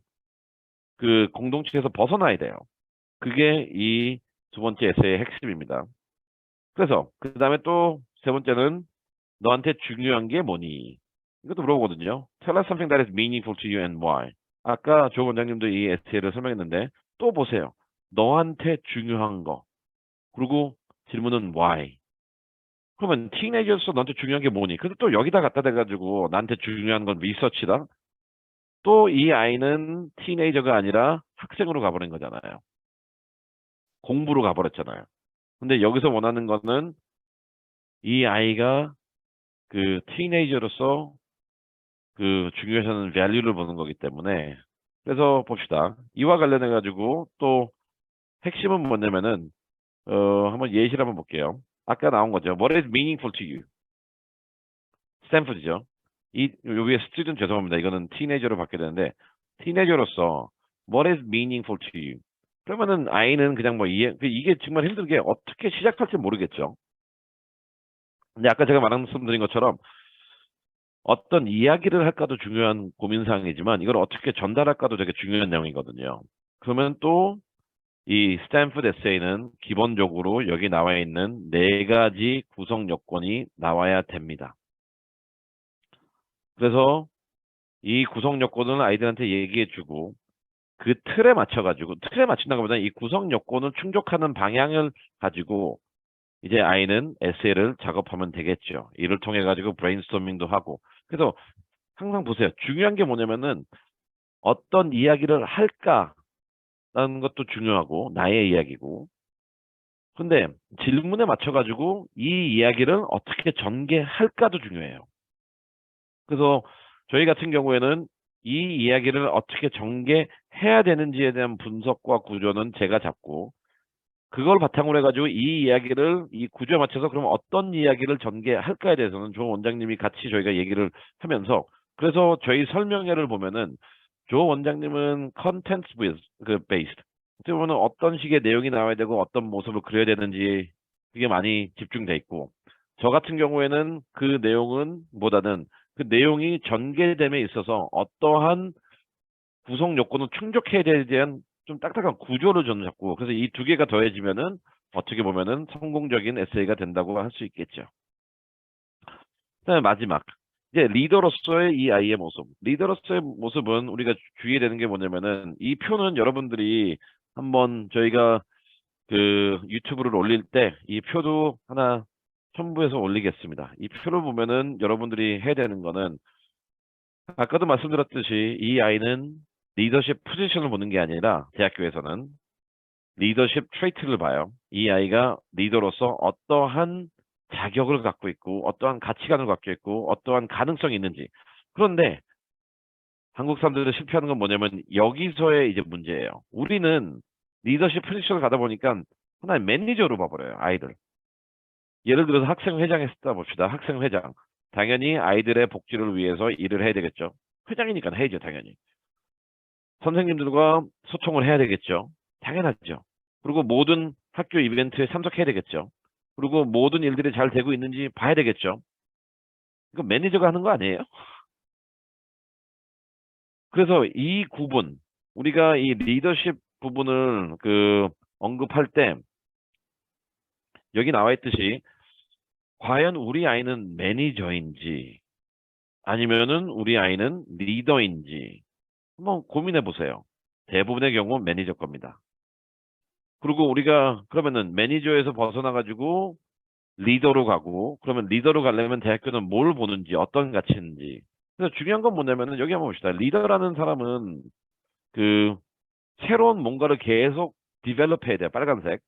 그 공동체에서 벗어나야 돼요. 그게 이 두 번째 에세이의 핵심입니다. 그래서 그 다음에 또 세 번째는 너한테 중요한 게 뭐니? 이것도 물어보거든요. Tell us something that is meaningful to you and why. 아까 조 원장님도 이 에세이를 설명했는데 또 보세요. 너한테 중요한 거. 그리고 질문은 why. 그러면 티네이저로서 너한테 중요한 게 뭐니? 근데 또 여기다 갖다 대가지고 나한테 중요한 건 리서치다. 또 이 아이는 티네이저가 아니라 학생으로 가버린 거잖아요. 공부로 가버렸잖아요. 근데 여기서 원하는 거는 이 아이가 그 티네이저로서 그 중요해서는 밸류를 보는 거기 때문에 그래서 봅시다. 이와 관련해 가지고 또 핵심은 뭐냐면은 한번 예시를 한번 볼게요. 아까 나온 거죠. What is meaningful to you? 스탠포드죠. 이 위에 스튜던트 죄송합니다. 이거는 티네이저로 받게 되는데 티네이저로서 What is meaningful to you? 그러면은 아이는 그냥 뭐 이게 정말 힘들게 어떻게 시작할지 모르겠죠. 근데 아까 제가 말씀드린 것처럼 어떤 이야기를 할까도 중요한 고민사항이지만 이걸 어떻게 전달할까도 되게 중요한 내용이거든요. 그러면 또 이 스탠포드 에세이는 기본적으로 여기 나와 있는 네 가지 구성 요건이 나와야 됩니다. 그래서 이 구성 요건을 아이들한테 얘기해주고 그 틀에 맞춰가지고, 틀에 맞춘다고 보다는 이 구성 요건을 충족하는 방향을 가지고 이제 아이는 에세이를 작업하면 되겠죠. 이를 통해 가지고 브레인스토밍도 하고. 그래서 항상 보세요. 중요한 게 뭐냐면은 어떤 이야기를 할까라는 것도 중요하고 나의 이야기고. 근데 질문에 맞춰 가지고 이 이야기를 어떻게 전개할까도 중요해요. 그래서 저희 같은 경우에는 이 이야기를 어떻게 전개해야 되는지에 대한 분석과 구조는 제가 잡고, 그걸 바탕으로 해가지고 이 이야기를 이 구조에 맞춰서 그러면 어떤 이야기를 전개할까에 대해서는 조 원장님이 같이 저희가 얘기를 하면서, 그래서 저희 설명회를 보면은 조 원장님은 컨텐츠 그 베이스드, 어떻게 보면 어떤 식의 내용이 나와야 되고 어떤 모습을 그려야 되는지 그게 많이 집중돼 있고, 저 같은 경우에는 그 내용은 보다는 그 내용이 전개됨에 있어서 어떠한 구성 요건을 충족해야 되에 대한 좀 딱딱한 구조를 저는 잡고, 그래서 이 두 개가 더해지면은 어떻게 보면은 성공적인 에세이가 된다고 할 수 있겠죠. 그다음에 마지막, 이제 리더로서의 이 아이의 모습. 리더로서의 모습은 우리가 주의해야 되는 게 뭐냐면은, 이 표는 여러분들이 한번 저희가 그 유튜브를 올릴 때 이 표도 하나 첨부해서 올리겠습니다. 이 표를 보면은 여러분들이 해야 되는 거는, 아까도 말씀드렸듯이 이 아이는 리더십 포지션을 보는 게 아니라 대학교에서는 리더십 트레이트를 봐요. 이 아이가 리더로서 어떠한 자격을 갖고 있고 어떠한 가치관을 갖고 있고 어떠한 가능성이 있는지. 그런데 한국 사람들이 실패하는 건 뭐냐면 여기서의 이제 문제예요. 우리는 리더십 포지션을 가다 보니까 하나의 매니저로 봐버려요, 아이들. 예를 들어서 학생회장에 쓰다 봅시다. 학생회장. 당연히 아이들의 복지를 위해서 일을 해야 되겠죠. 회장이니까 해야죠, 당연히. 선생님들과 소통을 해야 되겠죠. 당연하죠. 그리고 모든 학교 이벤트에 참석해야 되겠죠. 그리고 모든 일들이 잘 되고 있는지 봐야 되겠죠. 이거 매니저가 하는 거 아니에요? 그래서 이 구분, 우리가 이 리더십 부분을 그 언급할 때 여기 나와 있듯이 과연 우리 아이는 매니저인지 아니면은 우리 아이는 리더인지 한번 고민해 보세요. 대부분의 경우 매니저 겁니다. 그리고 우리가 그러면은 매니저에서 벗어나가지고 리더로 가고, 그러면 리더로 가려면 대학교는 뭘 보는지, 어떤 가치인지. 그래서 중요한 건 뭐냐면은 여기 한번 봅시다. 리더라는 사람은 그 새로운 뭔가를 계속 디벨롭 해야 돼요. 빨간색.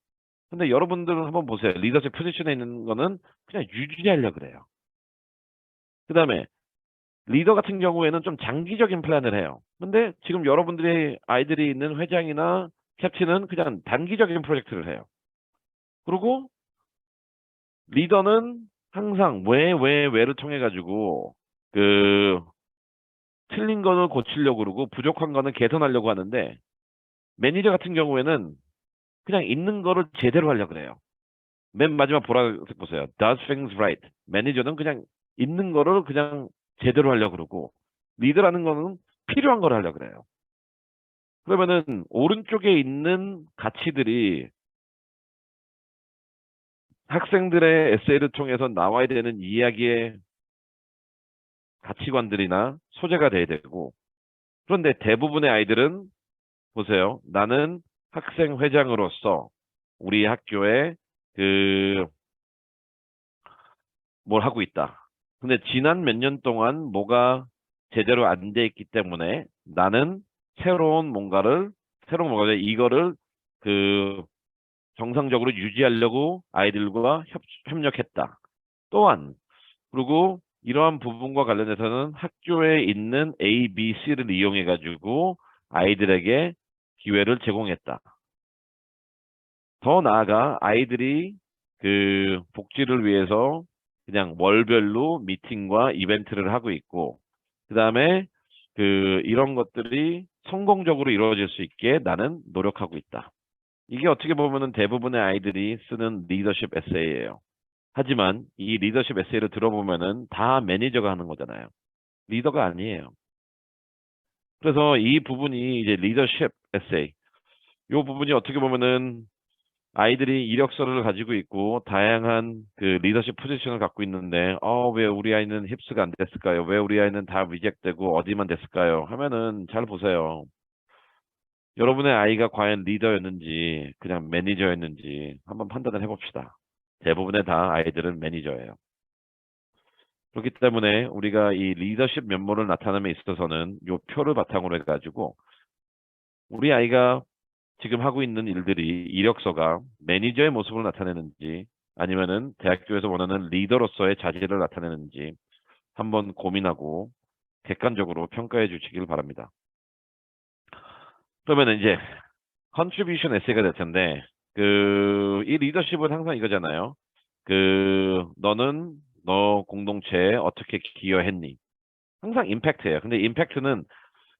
근데 여러분들은 한번 보세요. 리더십 포지션에 있는 거는 그냥 유지하려고 그래요. 그 다음에 리더 같은 경우에는 좀 장기적인 플랜을 해요. 근데 지금 여러분들이 아이들이 있는 회장이나 캡틴은 그냥 단기적인 프로젝트를 해요. 그리고 리더는 항상 왜를 통해 가지고 그 틀린 거는 고치려고 그러고 부족한 거는 개선하려고 하는데, 매니저 같은 경우에는 그냥 있는 거를 제대로 하려고 그래요. 맨 마지막 보라색 보세요. Does things right. 매니저는 그냥 있는 거를 그냥 제대로 하려고 그러고, 리더라는 거는 필요한 걸 하려고 그래요. 그러면은 오른쪽에 있는 가치들이 학생들의 에세이를 통해서 나와야 되는 이야기의 가치관들이나 소재가 돼야 되고, 그런데 대부분의 아이들은 보세요. 나는 학생 회장으로서 우리 학교에 그 뭘 하고 있다. 근데 지난 몇 년 동안 뭐가 제대로 안 돼 있기 때문에 나는 새로운 뭔가를 이거를 그 정상적으로 유지하려고 아이들과 협력했다. 또한 그리고 이러한 부분과 관련해서는 학교에 있는 A, B, C를 이용해 가지고 아이들에게 기회를 제공했다. 더 나아가 아이들이 그 복지를 위해서 그냥 월별로 미팅과 이벤트를 하고 있고, 그다음에 그 이런 것들이 성공적으로 이루어질 수 있게 나는 노력하고 있다. 이게 어떻게 보면은 대부분의 아이들이 쓰는 리더십 에세이예요. 하지만 이 리더십 에세이를 들어보면은 다 매니저가 하는 거잖아요. 리더가 아니에요. 그래서 이 부분이 이제 리더십 에세이. 요 부분이 어떻게 보면은 아이들이 이력서를 가지고 있고 다양한 그 리더십 포지션을 갖고 있는데 왜 우리 아이는 힙스가 안 됐을까요? 왜 우리 아이는 다 리젝되고 어디만 됐을까요? 하면은 잘 보세요. 여러분의 아이가 과연 리더였는지 그냥 매니저였는지 한번 판단을 해봅시다. 대부분의 다 아이들은 매니저예요. 그렇기 때문에 우리가 이 리더십 면모를 나타냄에 있어서는 요 표를 바탕으로 해가지고 우리 아이가 지금 하고 있는 일들이 이력서가 매니저의 모습을 나타내는지 아니면은 대학교에서 원하는 리더로서의 자질을 나타내는지 한번 고민하고 객관적으로 평가해 주시길 바랍니다. 그러면 이제 컨트리뷰션 에세이가 될 텐데 이 리더십은 항상 이거잖아요. 너는 너 공동체에 어떻게 기여했니? 항상 임팩트예요. 근데 임팩트는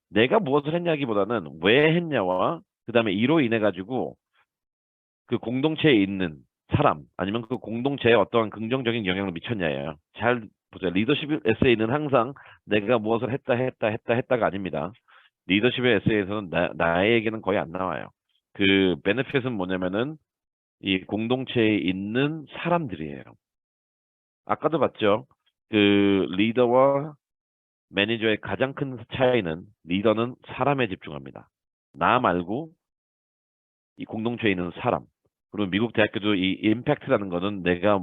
내가 무엇을 했냐기보다는 왜 했냐와 그다음에 이로 인해 가지고 그 공동체에 있는 사람 아니면 그 공동체에 어떠한 긍정적인 영향을 미쳤냐예요. 잘 보세요. 리더십 에세이는 항상 내가 무엇을 했다가 아닙니다. 리더십의 에세이에서는 나에게는 거의 안 나와요. 그 베네핏은 뭐냐면은 이 공동체에 있는 사람들이에요. 아까도 봤죠. 그 리더와 매니저의 가장 큰 차이는 리더는 사람에 집중합니다. 나 말고 이 공동체에 있는 사람. 그리고 미국 대학교도 이 임팩트라는 거는 내가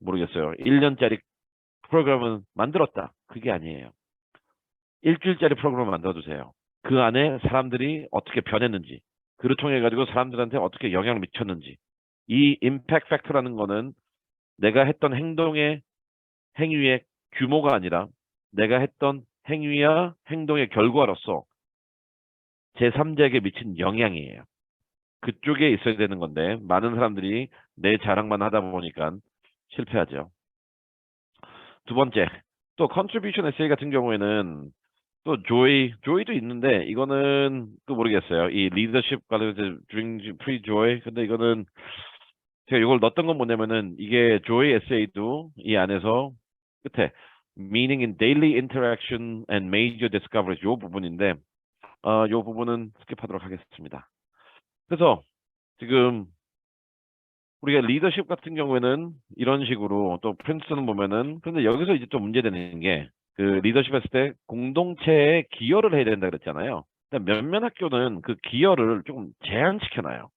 모르겠어요. 1년짜리 프로그램을 만들었다. 그게 아니에요. 일주일짜리 프로그램을 만들어주세요. 그 안에 사람들이 어떻게 변했는지, 그를 통해 가지고 사람들한테 어떻게 영향을 미쳤는지. 이 임팩트 팩터라는 거는 내가 했던 행위의 규모가 아니라 내가 했던 행위와 행동의 결과로서 제3자에게 미친 영향이에요. 그쪽에 있어야 되는 건데 많은 사람들이 내 자랑만 하다 보니까 실패하죠. 두 번째, 또 컨트리뷰션 에세이 같은 경우에는 또 조이도 있는데 이거는 또 모르겠어요. 이 리더십 관련해서 프리 조이 근데 이거는 제가 이걸 넣었던 건 뭐냐면은 이게 조이 에세이도 이 안에서 끝에 meaning in daily interaction and major discoveries 요 부분인데 요 부분은 스킵하도록 하겠습니다. 그래서 지금 우리가 리더십 같은 경우에는 이런 식으로 또 프린스턴 보면은 근데 여기서 이제 또 문제되는 게 그 리더십 했을 때 공동체에 기여를 해야 된다 그랬잖아요. 근데 몇몇 학교는 그 기여를 조금 제한시켜놔요.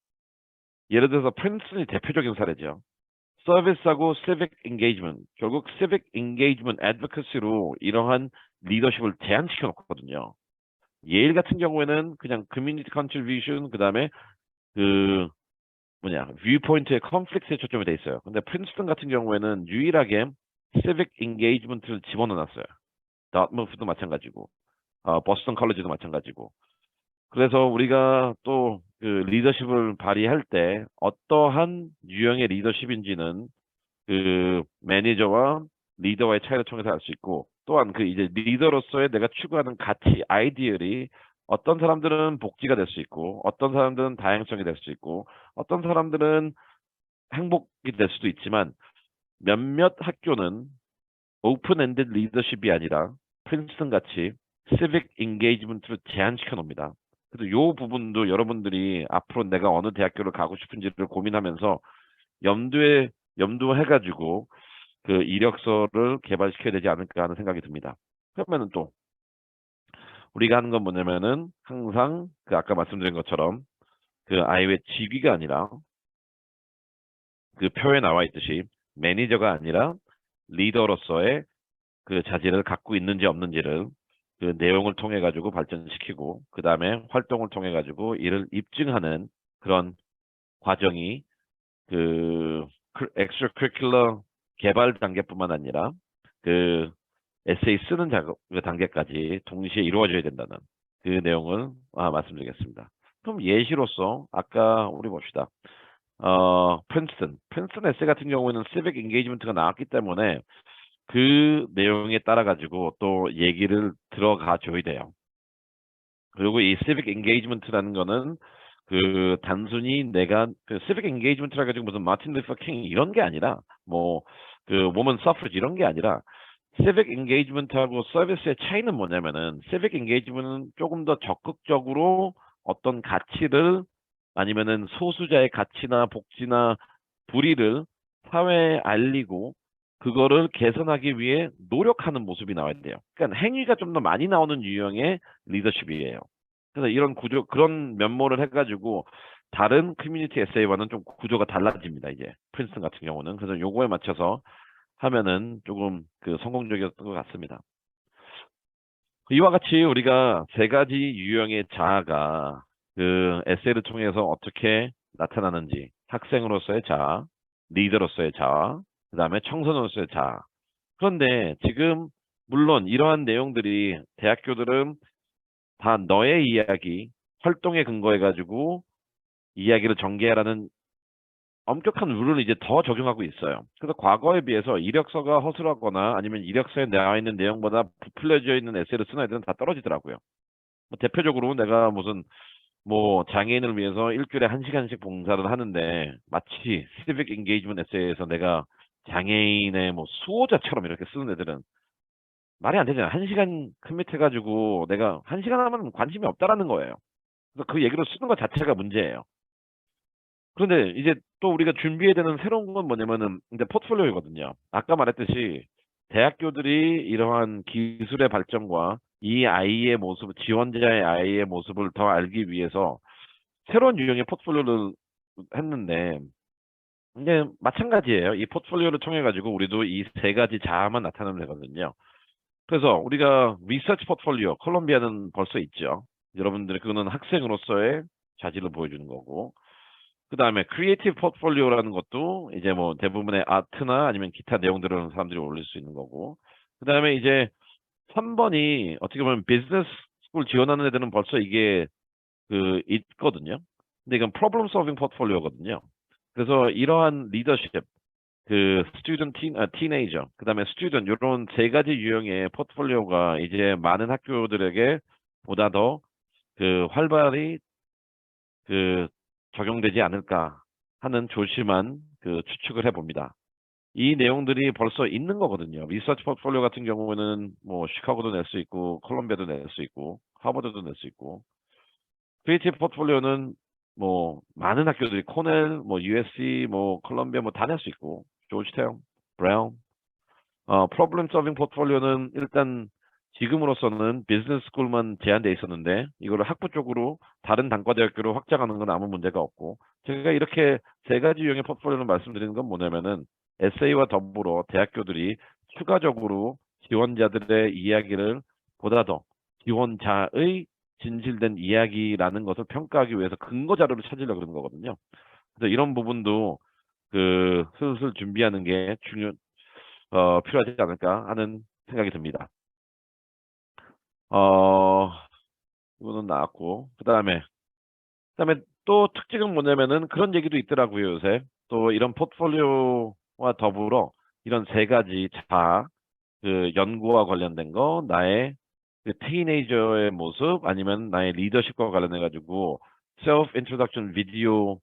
예를 들어서 프린스턴이 대표적인 사례죠. 서비스하고 civic engagement 결국 civic engagement advocacy로 이러한 리더십을 제한시켜 놓거든요. 예일 같은 경우에는 그냥 community contribution 그다음에 그 viewpoint의 conflict에 초점이 돼 있어요. 근데 프린스턴 같은 경우에는 유일하게 civic engagement를 집어넣어놨어요. 다트머프도 마찬가지고, 버스턴 컬리지도 마찬가지고. 그래서 우리가 또 그 리더십을 발휘할 때 어떠한 유형의 리더십인지는 그 매니저와 리더와의 차이를 통해서 알 수 있고, 또한 그 이제 리더로서의 내가 추구하는 가치, 아이디얼이 어떤 사람들은 복지가 될 수 있고, 어떤 사람들은 다양성이 될 수 있고, 어떤 사람들은 행복이 될 수도 있지만 몇몇 학교는 오픈 엔드 리더십이 아니라 프린스턴 같이 시빅 인게이지먼트를 제한시켜 놓습니다. 그래서 요 부분도 여러분들이 앞으로 내가 어느 대학교를 가고 싶은지를 고민하면서 염두해가지고 그 이력서를 개발시켜야 되지 않을까 하는 생각이 듭니다. 그러면은 또 우리가 하는 건 뭐냐면은 항상 그 아까 말씀드린 것처럼 그 아이의 직위가 아니라 그 표에 나와 있듯이 매니저가 아니라 리더로서의 그 자질을 갖고 있는지 없는지를 그 내용을 통해 가지고 발전시키고 그 다음에 활동을 통해 가지고 이를 입증하는 그런 과정이 그 엑스트라 커리큘러 개발 단계뿐만 아니라 그 에세이 쓰는 작업 그 단계까지 동시에 이루어져야 된다는 그 내용을 말씀드리겠습니다. 그럼 예시로서 아까 우리 봅시다. 프린스턴 에세이 같은 경우에는 시빅 인게이지먼트가 나왔기 때문에 그 내용에 따라 가지고 또 얘기를 들어가 줘야 돼요. 그리고 이 civic engagement라는 거는 그 단순히 내가 그 civic engagement라 가지고 무슨 마틴 루터 킹 이런 게 아니라 그 woman suffrage 이런 게 아니라 civic engagement하고 서비스의 차이는 뭐냐면은 civic engagement은 조금 더 적극적으로 어떤 가치를 아니면은 소수자의 가치나 복지나 불의를 사회에 알리고 그거를 개선하기 위해 노력하는 모습이 나와야 돼요. 그러니까 행위가 좀 더 많이 나오는 유형의 리더십이에요. 그래서 이런 구조, 그런 면모를 해가지고 다른 커뮤니티 에세이와는 좀 구조가 달라집니다. 이제 프린스턴 같은 경우는. 그래서 요거에 맞춰서 하면은 조금 그 성공적이었던 것 같습니다. 이와 같이 우리가 세 가지 유형의 자아가 그 에세이를 통해서 어떻게 나타나는지, 학생으로서의 자아, 리더로서의 자아, 그 다음에 청소년으로서의 자아. 그런데 지금 물론 이러한 내용들이 대학교들은 다 너의 이야기, 활동에 근거해가지고 이야기를 전개하라는 엄격한 룰을 이제 더 적용하고 있어요. 그래서 과거에 비해서 이력서가 허술하거나 아니면 이력서에 나와 있는 내용보다 부풀려져 있는 에세이를 쓰는 애들은 다 떨어지더라고요. 뭐 대표적으로 내가 무슨 뭐 장애인을 위해서 일주일에 1시간씩 봉사를 하는데 마치 시빅 인게이지먼트 에세이에서 내가 장애인의 뭐 수호자처럼 이렇게 쓰는 애들은 말이 안 되잖아. 1시간 커밋해가지고 내가 1시간 하면 관심이 없다라는 거예요. 그래서 그 얘기를 쓰는 것 자체가 문제예요. 그런데 이제 또 우리가 준비해야 되는 새로운 건 뭐냐면은 이제 포트폴리오거든요. 아까 말했듯이 대학교들이 이러한 기술의 발전과 이 아이의 모습, 지원자의 아이의 모습을 더 알기 위해서 새로운 유형의 포트폴리오를 했는데 이제 마찬가지예요. 이 포트폴리오를 통해 가지고 우리도 이 세 가지 자아만 나타내면 되거든요. 그래서 우리가 리서치 포트폴리오, 콜롬비아는 벌써 있죠. 여러분들이 그거는 학생으로서의 자질을 보여주는 거고. 그 다음에 크리에이티브 포트폴리오라는 것도 이제 뭐 대부분의 아트나 아니면 기타 내용들을 사람들이 올릴 수 있는 거고. 그 다음에 이제 3번이 어떻게 보면 비즈니스 스쿨 지원하는 애들은 벌써 이게 그 있거든요. 근데 이건 프로블럼 솔빙 포트폴리오거든요. 그래서 이러한 리더십, 그 스튜던트 티네이저, 그다음에 스튜던트 이런 세 가지 유형의 포트폴리오가 이제 많은 학교들에게 보다 더 그 활발히 그 적용되지 않을까 하는 조심한 그 추측을 해봅니다. 이 내용들이 벌써 있는 거거든요. 리서치 포트폴리오 같은 경우는 뭐 시카고도 낼 수 있고 콜롬비아도 낼 수 있고 하버드도 낼 수 있고 크리에이티브 포트폴리오는 뭐 많은 학교들이 코넬, 뭐 USC, 뭐 콜롬비아 뭐 다 낼 수 있고 조지타운, 브라운. 프로블럼 서빙 포트폴리오는 일단 지금으로서는 비즈니스 스쿨만 제한돼 있었는데 이거를 학부 쪽으로 다른 단과대학교로 확장하는 건 아무 문제가 없고 제가 이렇게 세 가지 유형의 포트폴리오를 말씀드리는 건 뭐냐면은 에세이와 더불어 대학교들이 추가적으로 지원자들의 이야기를 보다 더 지원자의 진실된 이야기라는 것을 평가하기 위해서 근거 자료를 찾으려고 그러는 거거든요. 그래서 이런 부분도 그 슬슬 준비하는 게 필요하지 않을까 하는 생각이 듭니다. 어, 이거는 나왔고, 그다음에 또 특징은 뭐냐면은 그런 얘기도 있더라고요, 요새. 또 이런 포트폴리오와 더불어 이런 세 가지 그 연구와 관련된 거, 나의 그 티네이저의 모습, 아니면 나의 리더십과 관련해 가지고 셀프 인트로덕션 비디오를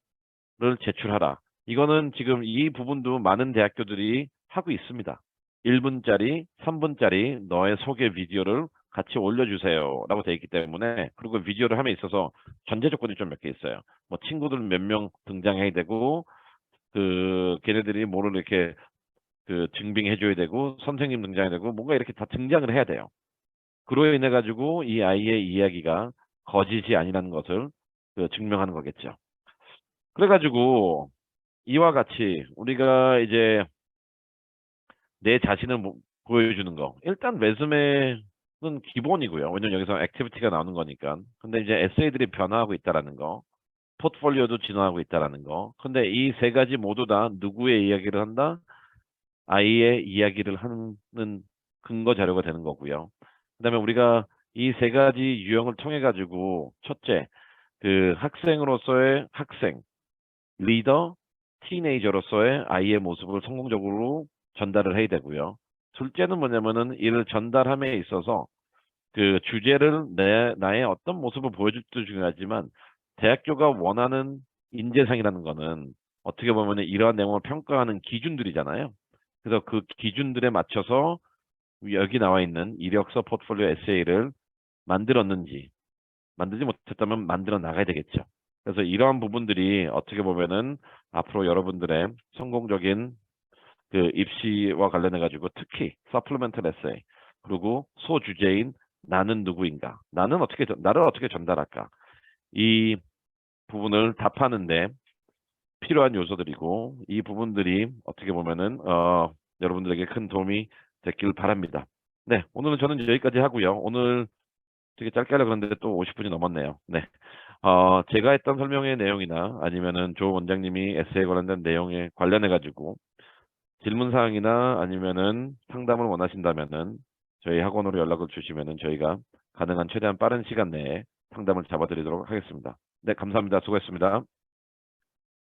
제출하라. 이거는 지금 이 부분도 많은 대학교들이 하고 있습니다. 1분짜리, 3분짜리 너의 소개 비디오를 같이 올려주세요. 라고 되어 있기 때문에, 그리고 비디오를 함에 있어서 전제 조건이 좀 몇 개 있어요. 뭐 친구들 몇 명 등장해야 되고, 그, 걔네들이 뭐를 이렇게 그 증빙해줘야 되고, 선생님 등장해야 되고, 뭔가 이렇게 다 등장을 해야 돼요. 그로 인해 가지고 이 아이의 이야기가 거짓이 아니라는 것을 그 증명하는 거겠죠. 그래가지고 이와 같이 우리가 이제 내 자신을 보여주는 거. 일단 레즈메는 기본이고요. 왜냐면 여기서 액티비티가 나오는 거니까. 근데 이제 에세이들이 변화하고 있다라는 거. 포트폴리오도 진화하고 있다라는 거. 근데 이 세 가지 모두 다 누구의 이야기를 한다? 아이의 이야기를 하는 근거 자료가 되는 거고요. 그다음에 우리가 이 세 가지 유형을 통해 가지고 첫째, 그 학생으로서의 학생, 리더, 티네이저로서의 아이의 모습을 성공적으로 전달을 해야 되고요. 둘째는 뭐냐면은 이를 전달함에 있어서 그 주제를 나의 어떤 모습을 보여줄도 중요하지만 대학교가 원하는 인재상이라는 거는 어떻게 보면 이러한 내용을 평가하는 기준들이잖아요. 그래서 그 기준들에 맞춰서 여기 나와 있는 이력서 포트폴리오 에세이를 만들었는지 만들지 못했다면 만들어 나가야 되겠죠. 그래서 이러한 부분들이 어떻게 보면은 앞으로 여러분들의 성공적인 그 입시와 관련해 가지고 특히 서플리멘털 에세이 그리고 소주제인 나는 누구인가? 나를 어떻게 전달할까? 이 부분을 답하는데 필요한 요소들이고 이 부분들이 어떻게 보면은 여러분들에게 큰 도움이 됐길 바랍니다. 네, 오늘은 저는 여기까지 하고요. 오늘 되게 짧게 하려고 그랬는데 또 50분이 넘었네요. 네. 제가 했던 설명의 내용이나 아니면은 조 원장님이 에세이에 관련된 내용에 관련해 가지고 질문 사항이나 아니면은 상담을 원하신다면은 저희 학원으로 연락을 주시면은 저희가 가능한 최대한 빠른 시간 내에 상담을 잡아드리도록 하겠습니다. 네, 감사합니다. 수고했습니다.